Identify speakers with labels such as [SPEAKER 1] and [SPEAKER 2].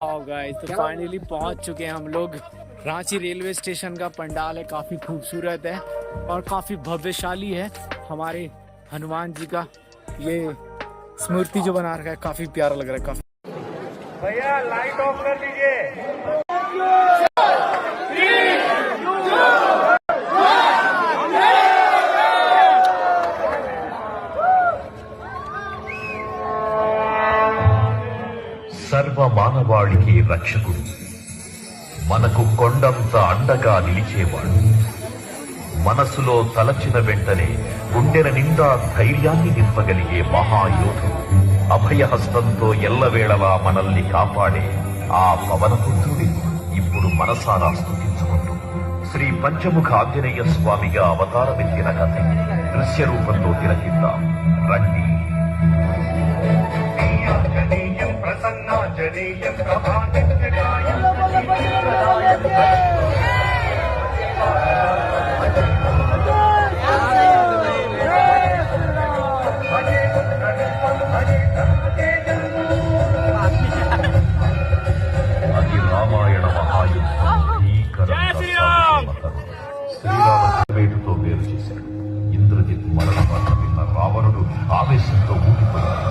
[SPEAKER 1] Guys तो finally पहुंच चुके हैं हम लोग। रांची रेलवे स्टेशन का पंडाल है, काफी खूबसूरत है और काफी भव्यशाली है। हमारे हनुमान जी का ये स्मृति जो बना रखा है काफी प्यारा लग रहा है। काफी
[SPEAKER 2] भैया लाइट ऑफ कर लीजिए।
[SPEAKER 3] సర్వ మానవాళికి రక్షకుడు, మనకు కొండంత అండగా నిలిచేవాడు, మనసులో తలచిన వెంటనే గుండెల నిండా ధైర్యాన్ని నింపగలిగే మహాయోధుడు, అభయహస్తంతో ఎల్లవేళలా మనల్ని కాపాడే ఆ పవనపుత్రుడి ఇప్పుడు మనసారా స్తుతించుకుంటూ శ్రీ పంచముఖ ఆంజనేయ స్వామిగా అవతారమెత్తిన కథ దృశ్య రూపంలో తిలకిద్దాం రండి. అది రామాయణ మహాయుద్ధం. శ్రీరామేటుతో వేరు చేశాడు. ఇంద్రజిత్ మరణమాట విన్న రావణుడు ఆవేశంతో ఊగిపోయాడు.